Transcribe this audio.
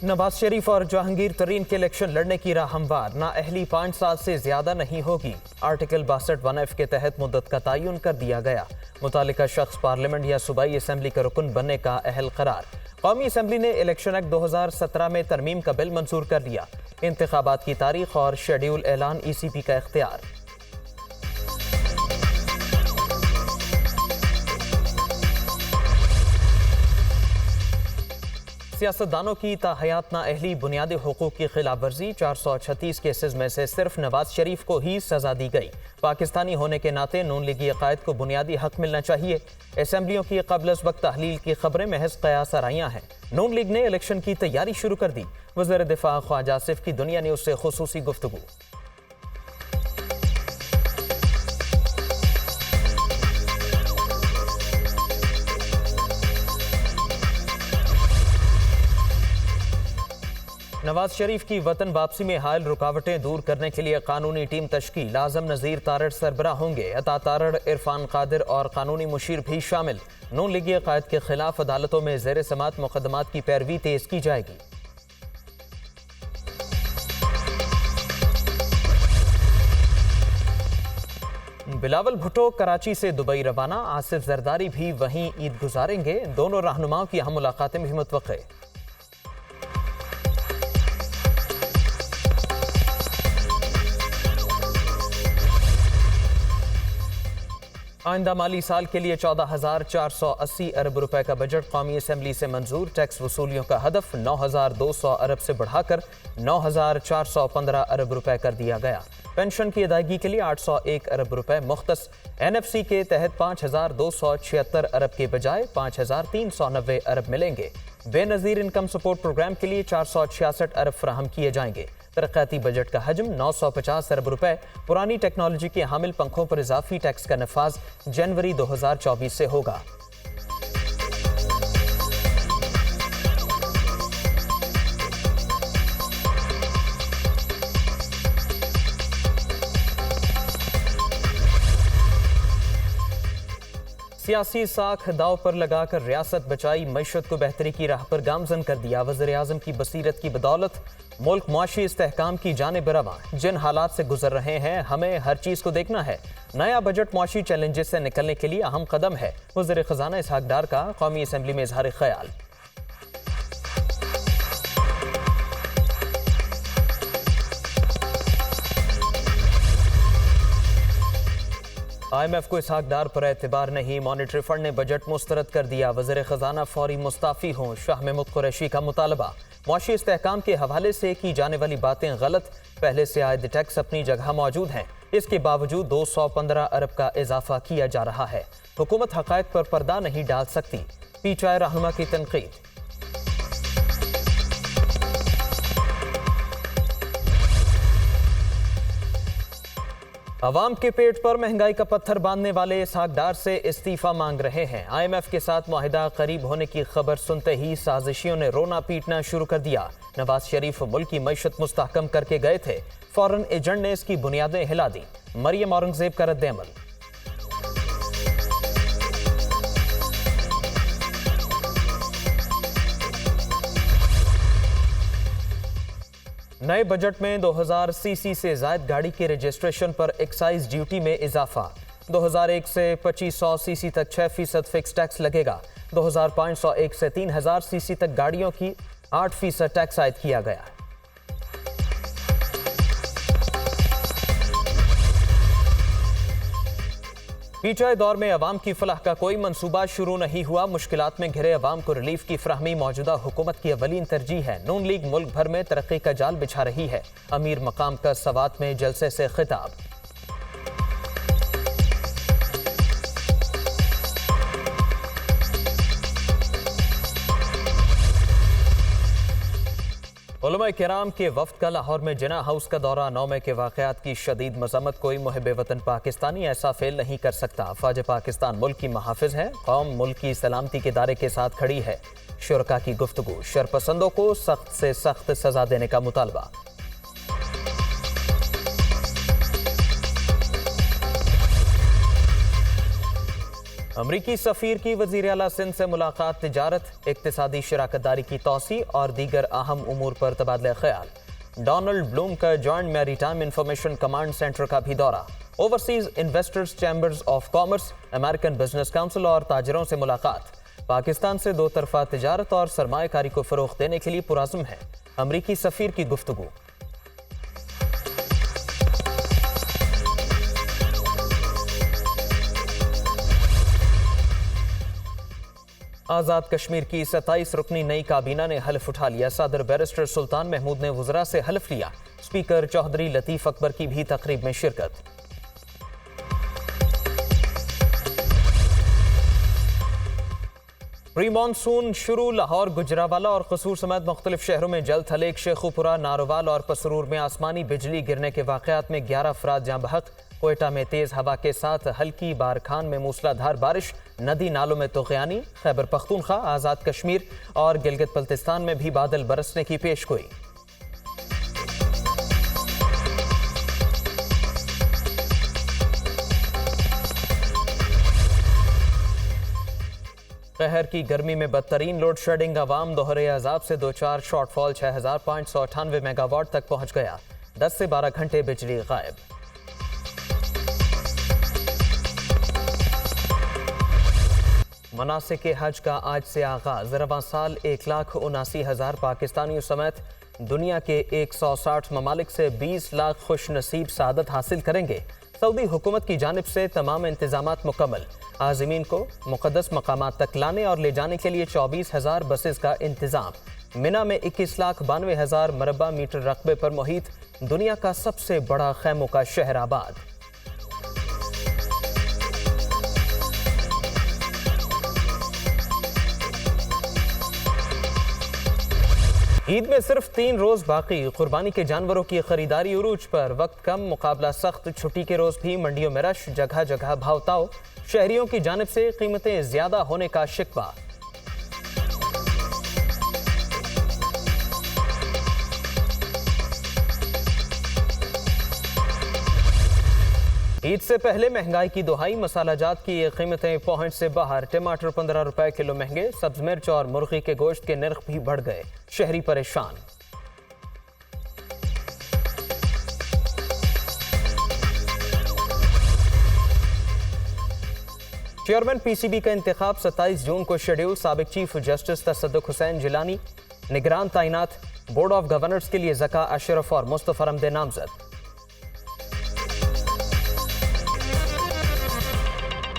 नवाज शरीफ और जहांगीर तरीन के इलेक्शन लड़ने की राह हमवार। नाअहली 5 साल से ज्यादा नहीं होगी। आर्टिकल 62(1)(f) के तहत मुद्दत का तयन कर दिया गया। मुतालिका शख्स पार्लियामेंट या सूबाई असम्बली का रुकन बनने का अहल करार। कौमी असम्बली ने इलेक्शन एक्ट 2017 में तरमीम का बिल मंजूर कर लिया। इंतखाबात की तारीख और शेड्यूल ऐलान ECP का इख्तियार। सियासतदानों की ताहयात नाअहली बुनियादी हुकूक की खिलाफ वर्जी। 436 केसेस में से सिर्फ नवाज शरीफ को ही सजा दी गई। पाकिस्तानी होने के नाते नून लीगी अकायद को बुनियादी हक मिलना चाहिए। असम्बलियों की कबल अज वक्त तहलील की खबरें महज कयास आराइयां हैं। नून लीग ने इलेक्शन की तैयारी शुरू कर दी। वज़ीर दिफा ख्वाजा आसिफ की दुनिया न्यूज से खुसूसी गुफ्तगू। नवाज शरीफ की वतन वापसी में हायल रुकावटें दूर करने के लिए कानूनी टीम तश्कील। आजम नज़ीर तारड़ सरबरा होंगे। अता तारड़, इरफान कादिर और कानूनी मुशीर भी शामिल। नून लीगी अकायद के खिलाफ अदालतों में ज़ेर समात मुकदमात की पैरवी तेज की जाएगी। बिलावल भुट्टो कराची से दुबई रवाना। आसिफ जरदारी भी वहीं ईद गुजारेंगे। दोनों रहनुमाओं की अहम मुलाकातें भी मुतवक्के। आइंदा माली साल के लिए 14,480 अरब रुपए का बजट कौमी असम्बली से मंजूर। टैक्स वसूलियों का हदफ 9,200 अरब से बढ़ाकर 9,415 अरब रुपए कर दिया गया। पेंशन की अदायगी के लिए 801 अरब रुपए मुख्तस। NFC के तहत 5,276 अरब के बजाय 5,390 अरब मिलेंगे। बेनज़ीर इनकम सपोर्ट प्रोग्राम के लिए 466 अरब फराहम किए जाएंगे। तरक्याती बजट का हजम 950 अरब रुपए। पुरानी टेक्नोलॉजी के हामिल पंखों पर इजाफी टैक्स का नफाज जनवरी 2024 से होगा। सियासी साख दाव पर लगाकर रियासत बचाई, मईशत को बेहतरी की राह पर गामजन कर दिया। वज़ीर आज़म की बसीरत की बदौलत मुल्क मुआशी इस्तेहकाम की जानिब रवां। जिन हालात से गुजर रहे हैं, हमें हर चीज़ को देखना है। नया बजट मुआशी चैलेंजेस से निकलने के लिए अहम कदम है। वज़ीर ख़जाना इसहाक डार का कौमी असम्बली में इजहार ख्याल। IMF को इसहाक डार पर एतबार नहीं। मॉनेटरी फंड ने बजट मुस्तरद कर दिया। वज़ीर ख़जाना फौरी मुस्ताफ़ी हों। शाह महमूद कुरैशी का मुतालबा। मुआशी इस्तेहकाम के हवाले से की जाने वाली बातें गलत। पहले से आयद टैक्स अपनी जगह मौजूद हैं। इसके बावजूद 215 अरब का इजाफा किया जा रहा है। हुकूमत हक़ाइक़ पर पर्दा नहीं डाल सकती। PTI रहनुमा की तनकीद। अवाम के पेट पर महंगाई का पत्थर बांधने वाले इसहाक डार से इस्तीफा मांग रहे हैं। IMF के साथ मुआहिदा करीब होने की खबर सुनते ही साजिशियों ने रोना पीटना शुरू कर दिया। नवाज शरीफ मुल्क की मईशत मुस्तहकम करके गए थे। फौरन एजेंट ने इसकी बुनियादें हिला दी। मरियम औरंगजेब का रद्द-ए-अमल। नए बजट में 2000 सीसी से जायद गाड़ी के रजिस्ट्रेशन पर एक्साइज ड्यूटी में इजाफा। 2001 से 2500 सीसी तक 6% फिक्स टैक्स लगेगा। 2501 से 3000 सीसी तक गाड़ियों की 8% टैक्स आयद किया गया। PTI दौर में अवाम की फलाह का कोई मंसूबा शुरू नहीं हुआ। मुश्किलात में घिरे अवाम को रिलीफ की फ्राहमी मौजूदा हुकूमत की अवलीन तरजीह है। नून लीग मुल्क भर में तरक्की का जाल बिछा रही है। अमीर मकाम का सवात में जलसे से खिताब। उलमा किराम के वफ्द का लाहौर में जिना हाउस का दौरा। 9 मई के वाक़यात की शदीद मज़म्मत। कोई मुहिब वतन पाकिस्तानी ऐसा फेल नहीं कर सकता। फ़ौज पाकिस्तान मुल्क की महाफिज है। कौम मुल्क की सलामती के दायरे के साथ खड़ी है। शुरका की गुफ्तगू। शरपसंदों को सख्त से सख्त सजा देने का मुतालबा। अमरीकी सफीर की वजीर आला सिंध से मुलाकात, तिजारत, इक्तिसादी शराकतदारी की तौसी और दीगर अहम उमूर पर तबादला ख्याल। डोनाल्ड ब्लूम का joint maritime information command centre का भी दौरा। Overseas investors chambers of commerce, American business council और ताजरों से मुलाकात। पाकिस्तान से दो तरफा तिजारत और सरमायाकारी को फरोग देने के लिए पुराज़्म है, अमरीकी सफीर की गुफ्तगू। आज़ाद कश्मीर की 27 रुकनी नई काबीना ने हल्फ उठा लिया। सदर बैरिस्टर सुल्तान महमूद ने वज़रा से हल्फ लिया। स्पीकर चौधरी लतीफ़ अकबर की भी तकरीब में शिरकत। प्री मानसून शुरू। लाहौर, गुजरावाला और कसूर समेत मुख्तलिफ शहरों में जल थलेक। शेखुपुरा, नारोवाल और पसरूर में आसमानी बिजली गिरने के वाक़यात में 11 अफराद जाँ बहक। कोयटा में तेज हवा के साथ हल्की, बारखान में मूसलाधार बारिश। नदी नालों में तुग़यानी। खैबर पख्तूनख्वा, आज़ाद कश्मीर और गिलगित बल्तिस्तान में भी बादल बरसने की पेशगोई। कहर की गर्मी में बदतरीन लोड शेडिंग। अवाम दोहरे अजाब से दो चार। शॉर्टफॉल 6598 मेगावाट तक पहुंच गया। 10 से 12 घंटे बिजली गायब। मनासिक हज का आज से आगाज। रवां साल 1,79,000 पाकिस्तानियों समेत दुनिया के 160 ममालिक से 20 लाख खुश नसीब सादत हासिल करेंगे। सऊदी हुकूमत की जानिब से तमाम इंतजामात मुकम्मल। आज़मीन को मुक़द्दस मकामात तक लाने और ले जाने के लिए 24,000 बसेस का इंतजाम। मिना में 21,92,000 मरबा मीटर रकबे पर मुहित दुनिया का सबसे बड़ा खैमों का शहर आबाद। ईद में सिर्फ 3 रोज बाकी। कुर्बानी के जानवरों की खरीदारी उरूज पर। वक्त कम, मुकाबला सख्त। छुट्टी के रोज भी मंडियों में रश। जगह जगह भावताव। शहरियों की जानिब से कीमतें ज्यादा होने का शिकवा। ईद से पहले महंगाई की दुहाई। मसालाजात की ये कीमतें पहुंच से बाहर। टमाटर 15 रुपए किलो महंगे। सब्ज मिर्च और मुर्गी के गोश्त के नर्ख भी बढ़ गए। शहरी परेशान। चेयरमैन पीसीबी का इंतखाब 27 जून को शेड्यूल। साबिक चीफ जस्टिस तसद्दुक हुसैन जिलानी निगरान तैनात। बोर्ड ऑफ गवर्नर्स के लिए ज़का अशरफ और मुस्तफा रमदे नामजद।